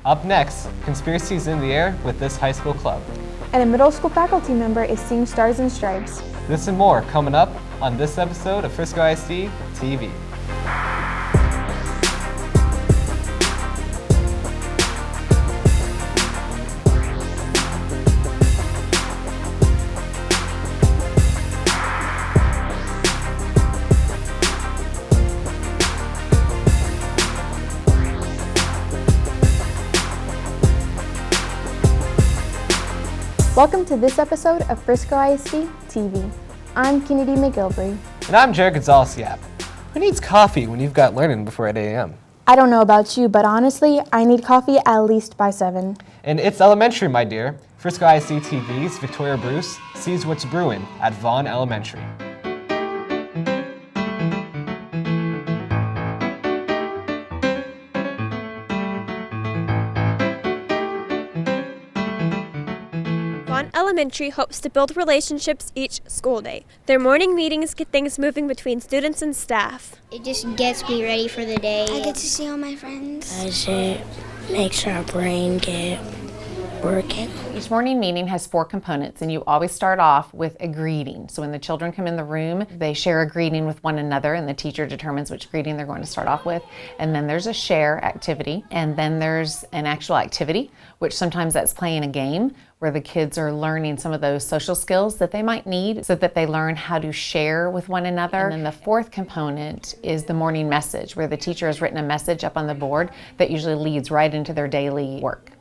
Up next, conspiracies in the air with this high school club. And a middle school faculty member is seeing stars and stripes. This and more coming up on this episode of Frisco ISD-TV. Welcome to this episode of Frisco ISD-TV. I'm Kennedy McGilvery. And I'm Gonzalez-Yapp. Who needs coffee when you've got learning before 8 a.m.? I don't know about you, but honestly, I need coffee at least by 7. And it's elementary, my dear. Frisco ISD-TV's Victoria Bruce sees what's brewing at Vaughn Elementary. Vaughn Elementary hopes to build relationships each school day. Their morning meetings get things moving between students and staff. It just gets me ready for the day. I get to see all my friends. It makes our brain get working. Each morning meeting has 4 components, and you always start off with a greeting. So when the children come in the room, they share a greeting with one another, and the teacher determines which greeting they're going to start off with. And then there's a share activity, and then there's an actual activity, which sometimes that's playing a game, where the kids are learning some of those social skills that they might need so that they learn how to share with one another. And then the 4th component is the morning message, where the teacher has written a message up on the board that usually leads right into their daily work.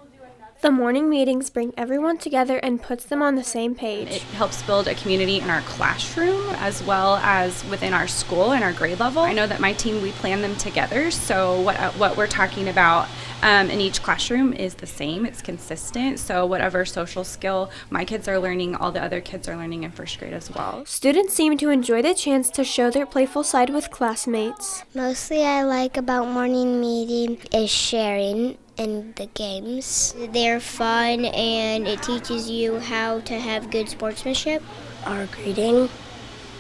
The morning meetings bring everyone together and puts them on the same page. It helps build a community in our classroom as well as within our school and our grade level. I know that my team, we plan them together, so what we're talking about in each classroom is the same, it's consistent, so whatever social skill my kids are learning, all the other kids are learning in first grade as well. Students seem to enjoy the chance to show their playful side with classmates. Mostly I like about morning meeting is sharing in the games. They're fun and it teaches you how to have good sportsmanship. Our greeting,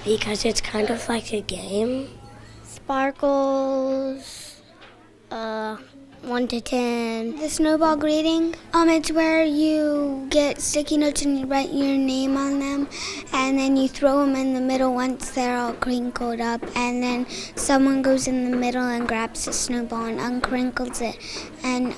because it's kind of like a game. Sparkles, 1 to 10. The snowball greeting, it's where you get sticky notes and you write your name on them, and then you throw them in the middle once they're all crinkled up, and then someone goes in the middle and grabs the snowball and uncrinkles it, and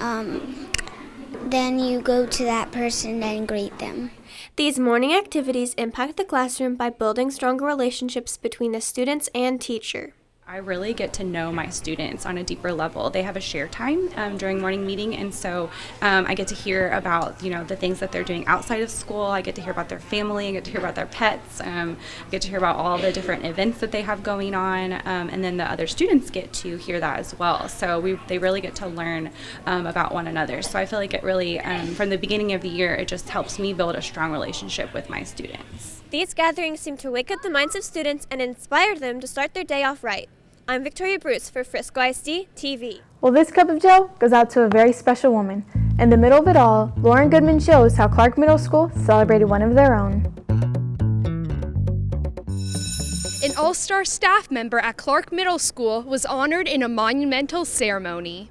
then you go to that person and greet them. These morning activities impact the classroom by building stronger relationships between the students and teacher. I really get to know my students on a deeper level. They have a share time during morning meeting, and so I get to hear about the things that they're doing outside of school. I get to hear about their family. I get to hear about their pets. I get to hear about all the different events that they have going on, and then the other students get to hear that as well. So they really get to learn about one another. So I feel like it really, from the beginning of the year, it just helps me build a strong relationship with my students. These gatherings seem to wake up the minds of students and inspire them to start their day off right. I'm Victoria Bruce for Frisco ISD-TV. Well, this cup of joe goes out to a very special woman. In the middle of it all, Lauren Goodman shows how Clark Middle School celebrated one of their own. An all-star staff member at Clark Middle School was honored in a monumental ceremony.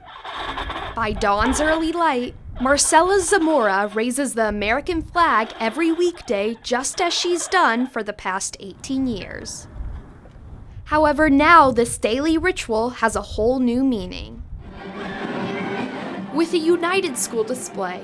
By dawn's early light, Marcella Zamora raises the American flag every weekday just as she's done for the past 18 years. However, now this daily ritual has a whole new meaning. With a United School display,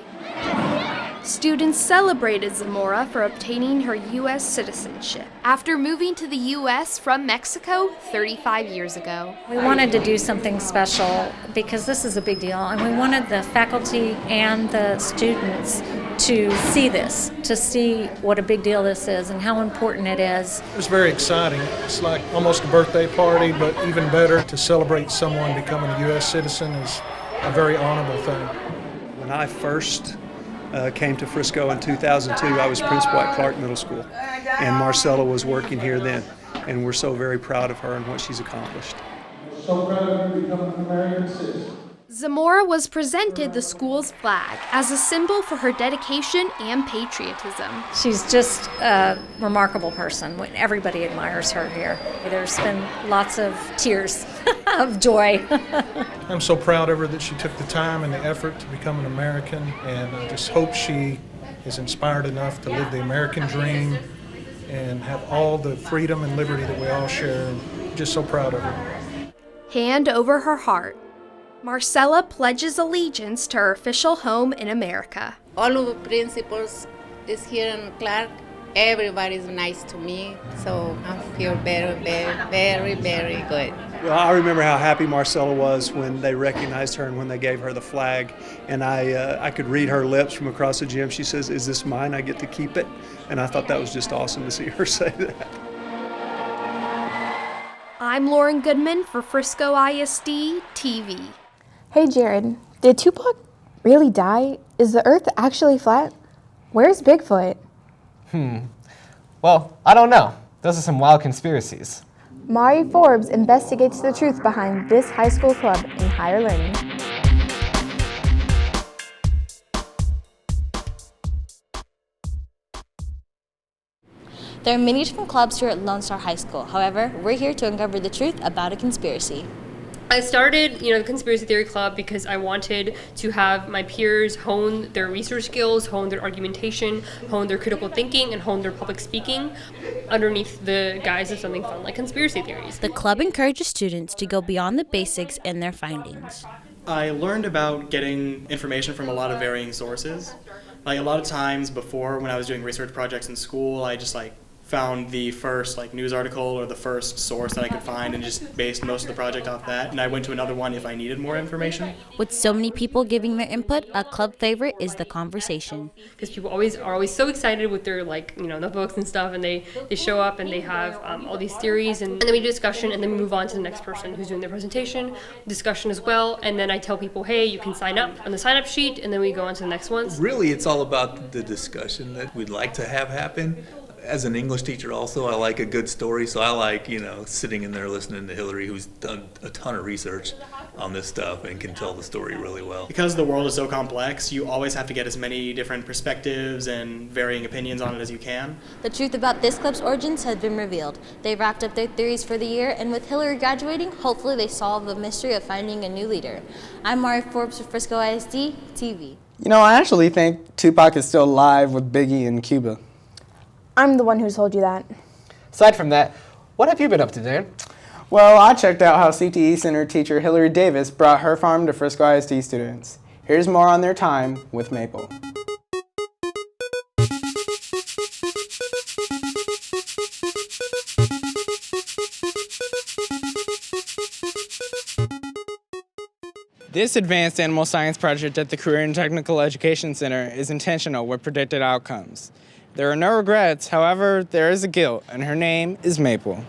students celebrated Zamora for obtaining her U.S. citizenship after moving to the U.S. from Mexico 35 years ago. We wanted to do something special because this is a big deal, and we wanted the faculty and the students to see this, to see what a big deal this is and how important it is. It was very exciting. It's like almost a birthday party, but even better to celebrate someone becoming a U.S. citizen is a very honorable thing. When I first came to Frisco in 2002, I was principal at Clark Middle School, and Marcella was working here then, and we're so very proud of her and what she's accomplished. So proud of you becoming an American citizen. Zamora was presented the school's flag as a symbol for her dedication and patriotism. She's just a remarkable person. Everybody admires her here. There's been lots of tears of joy. I'm so proud of her that she took the time and the effort to become an American, and I just hope she is inspired enough to live the American dream and have all the freedom and liberty that we all share. I'm just so proud of her. Hand over her heart, Marcella pledges allegiance to her official home in America. All of the principals is here in Clark. Everybody's nice to me, so I feel very, very, very, very good. Well, I remember how happy Marcella was when they recognized her and when they gave her the flag. And I could read her lips from across the gym. She says, "Is this mine? I get to keep it." And I thought that was just awesome to see her say that. I'm Lauren Goodman for Frisco ISD-TV. Hey Jared, did Tupac really die? Is the earth actually flat? Where's Bigfoot? Well, I don't know. Those are some wild conspiracies. Mari Forbes investigates the truth behind this high school club in higher learning. There are many different clubs here at Lone Star High School. However, we're here to uncover the truth about a conspiracy. I started, the Conspiracy Theory Club because I wanted to have my peers hone their research skills, hone their argumentation, hone their critical thinking, and hone their public speaking underneath the guise of something fun like conspiracy theories. The club encourages students to go beyond the basics in their findings. I learned about getting information from a lot of varying sources. Like a lot of times before, when I was doing research projects in school, I just found the first news article or the first source that I could find and just based most of the project off that. And I went to another one if I needed more information. With so many people giving their input, a club favorite is the conversation. Because people are always so excited with their notebooks and stuff, and they show up and they have all these theories, and then we do discussion, and then we move on to the next person who's doing their presentation, discussion as well, and then I tell people, hey, you can sign up on the sign up sheet, and then we go on to the next ones. Really, it's all about the discussion that we'd like to have happen. As an English teacher also, I like a good story, so I like, sitting in there listening to Hillary, who's done a ton of research on this stuff and can tell the story really well. Because the world is so complex, you always have to get as many different perspectives and varying opinions on it as you can. The truth about this club's origins has been revealed. They wrapped up their theories for the year, and with Hillary graduating, hopefully they solve the mystery of finding a new leader. I'm Mari Forbes for Frisco ISD-TV. I actually think Tupac is still alive with Biggie in Cuba. I'm the one who told you that. Aside from that, what have you been up to, Dan? Well, I checked out how CTE Center teacher Hillary Davis brought her farm to Frisco ISD students. Here's more on their time with Maple. This advanced animal science project at the Career and Technical Education Center is intentional with predicted outcomes. There are no regrets, however, there is a guilt, and her name is Maple.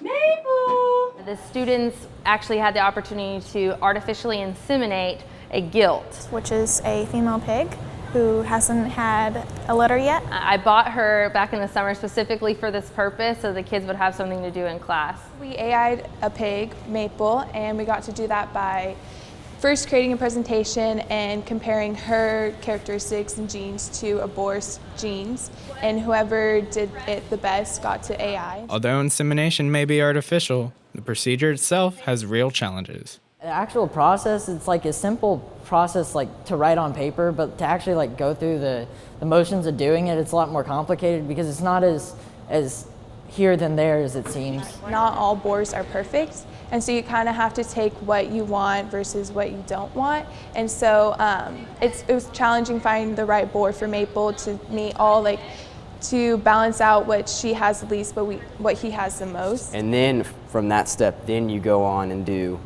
Maple! The students actually had the opportunity to artificially inseminate a gilt, which is a female pig who hasn't had a litter yet. I bought her back in the summer specifically for this purpose, so the kids would have something to do in class. We AI'd a pig, Maple, and we got to do that by first creating a presentation and comparing her characteristics and genes to a boar's genes, and whoever did it the best got to AI. Although insemination may be artificial, the procedure itself has real challenges. The actual process, it's a simple process to write on paper, but to actually go through the motions of doing it, it's a lot more complicated because it's not as here than there as it seems. Not all boars are perfect, and so you kind of have to take what you want versus what you don't want. And so it was challenging finding the right boar for Maple to meet all to balance out what she has the least, but what he has the most. And then from that step, then you go on and do,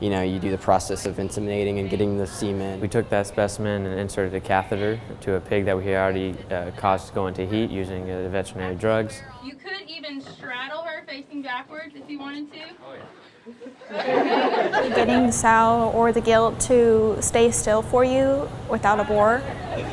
you do the process of inseminating and getting the semen. We took that specimen and inserted a catheter to a pig that we had already caused to go into heat using veterinary drugs. You could even straddle her facing backwards if you wanted to. Oh, yeah. Getting the sow or the gilt to stay still for you without a bore,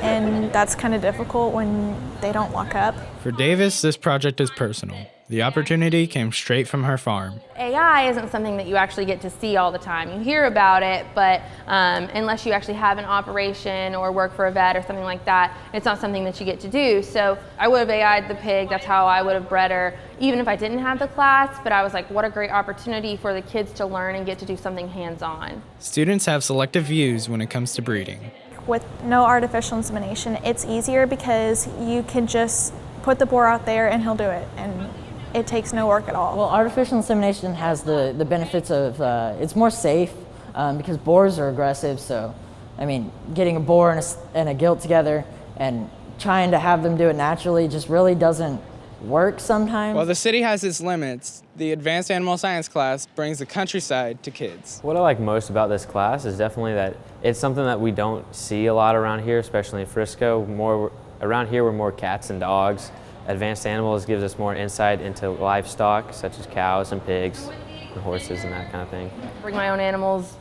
and that's kind of difficult when they don't lock up. For Davis, this project is personal. The opportunity came straight from her farm. AI isn't something that you actually get to see all the time. You hear about it, but unless you actually have an operation or work for a vet or something like that, it's not something that you get to do. So I would have AI'd the pig, that's how I would have bred her, even if I didn't have the class, but I was like, what a great opportunity for the kids to learn and get to do something hands-on. Students have selective views when it comes to breeding. With no artificial insemination, it's easier because you can just put the boar out there and he'll do it. And it takes no work at all. Well, artificial insemination has the benefits of, it's more safe because boars are aggressive. So, I mean, getting a boar and a gilt together and trying to have them do it naturally just really doesn't work sometimes. While the city has its limits, the advanced animal science class brings the countryside to kids. What I like most about this class is definitely that it's something that we don't see a lot around here, especially in Frisco. Around here, we're more cats and dogs. Advanced animals gives us more insight into livestock, such as cows and pigs and horses and that kind of thing. Bring my own animals,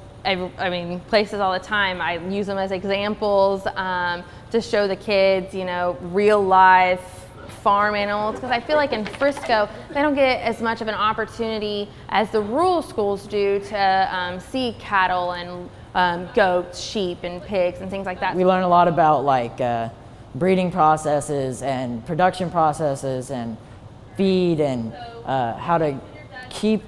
places all the time. I use them as examples to show the kids, real life farm animals, because I feel like in Frisco, they don't get as much of an opportunity as the rural schools do to see cattle and goats, sheep, and pigs and things like that. We learn a lot about breeding processes and production processes and feed and how to keep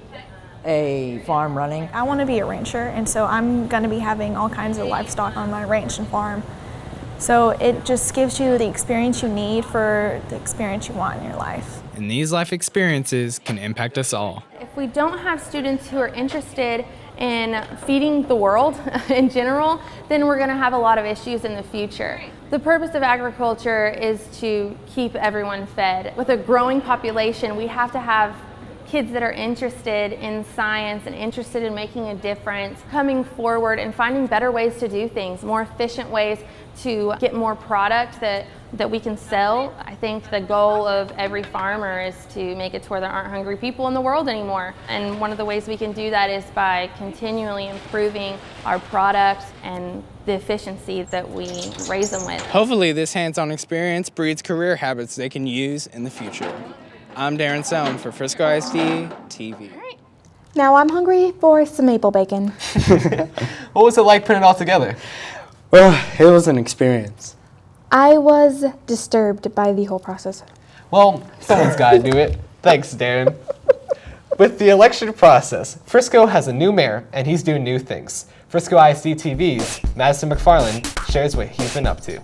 a farm running. I want to be a rancher, and so I'm going to be having all kinds of livestock on my ranch and farm. So it just gives you the experience you need for the experience you want in your life. And these life experiences can impact us all. If we don't have students who are interested in feeding the world in general, then we're going to have a lot of issues in the future. The purpose of agriculture is to keep everyone fed. With a growing population, we have to have kids that are interested in science and interested in making a difference, coming forward and finding better ways to do things, more efficient ways to get more product that we can sell. I think the goal of every farmer is to make it to where there aren't hungry people in the world anymore. And one of the ways we can do that is by continually improving our products and the efficiency that we raise them with. Hopefully this hands-on experience breeds career habits they can use in the future. I'm Darren Sohn for Frisco ISD-TV. Now I'm hungry for some maple bacon. What was it like putting it all together? Well, it was an experience. I was disturbed by the whole process. Well, someone's got to do it. Thanks, Darren. With the election process, Frisco has a new mayor, and he's doing new things. Frisco ISD-TV's Madison McFarland shares what he's been up to.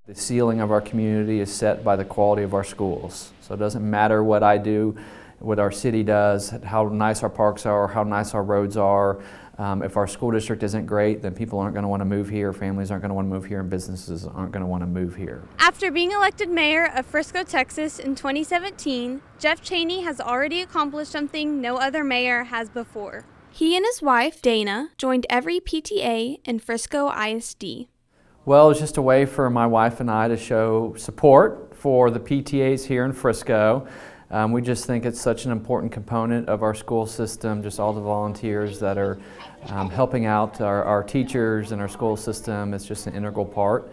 The ceiling of our community is set by the quality of our schools. So it doesn't matter what I do, what our city does, how nice our parks are, how nice our roads are. If our school district isn't great, then people aren't going to want to move here, families aren't going to want to move here, and businesses aren't going to want to move here. After being elected mayor of Frisco, Texas in 2017, Jeff Cheney has already accomplished something no other mayor has before. He and his wife, Dana, joined every PTA in Frisco ISD. Well, it's just a way for my wife and I to show support for the PTAs here in Frisco. We just think it's such an important component of our school system, just all the volunteers that are helping out our teachers and our school system. It's just an integral part,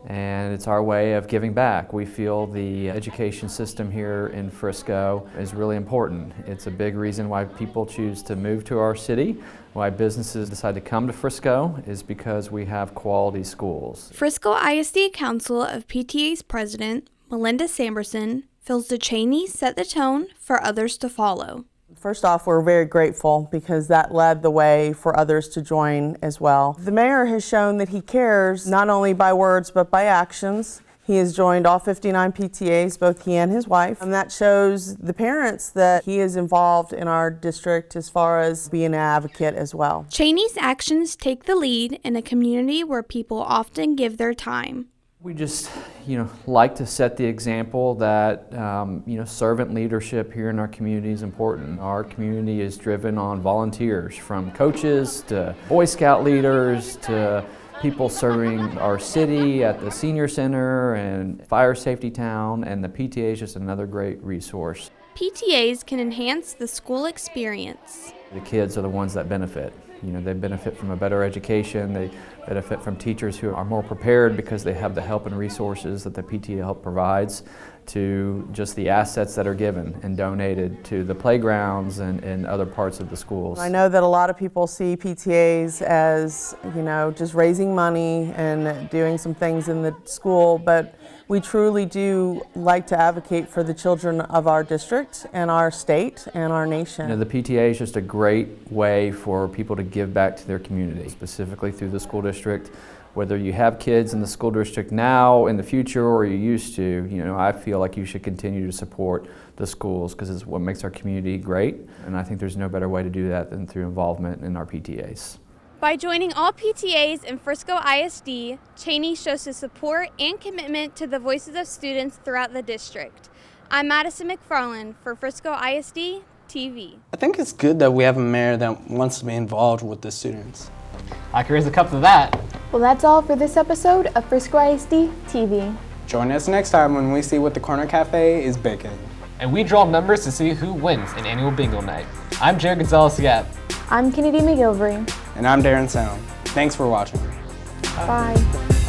and it's our way of giving back. We feel the education system here in Frisco is really important. It's a big reason why people choose to move to our city, why businesses decide to come to Frisco, is because we have quality schools. Frisco ISD Council of PTA's president, Melinda Samberson, feels the Cheneys set the tone for others to follow. First off, we're very grateful because that led the way for others to join as well. The mayor has shown that he cares not only by words but by actions. He has joined all 59 PTAs, both he and his wife, and that shows the parents that he is involved in our district as far as being an advocate as well. Cheney's actions take the lead in a community where people often give their time. We just, like to set the example that, servant leadership here in our community is important. Our community is driven on volunteers, from coaches to Boy Scout leaders to people serving our city at the senior center and fire safety town, and the PTA is just another great resource. PTAs can enhance the school experience. The kids are the ones that benefit. They benefit from a better education. They benefit from teachers who are more prepared because they have the help and resources that the PTA help provides. to just the assets that are given and donated to the playgrounds and other parts of the schools. I know that a lot of people see PTAs as, just raising money and doing some things in the school, but we truly do like to advocate for the children of our district and our state and our nation. The PTA is just a great way for people to give back to their community, specifically through the school district. Whether you have kids in the school district now, in the future, or you used to, I feel like you should continue to support the schools because it's what makes our community great. And I think there's no better way to do that than through involvement in our PTAs. By joining all PTAs in Frisco ISD, Cheney shows his support and commitment to the voices of students throughout the district. I'm Madison McFarland for Frisco ISD-TV. I think it's good that we have a mayor that wants to be involved with the students. I can raise a cup to that. Well, that's all for this episode of Frisco ISD-TV. Join us next time when we see what the Corner Cafe is baking. And we draw numbers to see who wins an annual bingo night. I'm Jared Gonzalez-Yapp. I'm Kennedy McGilvery. And I'm Darren Sound. Thanks for watching. Bye.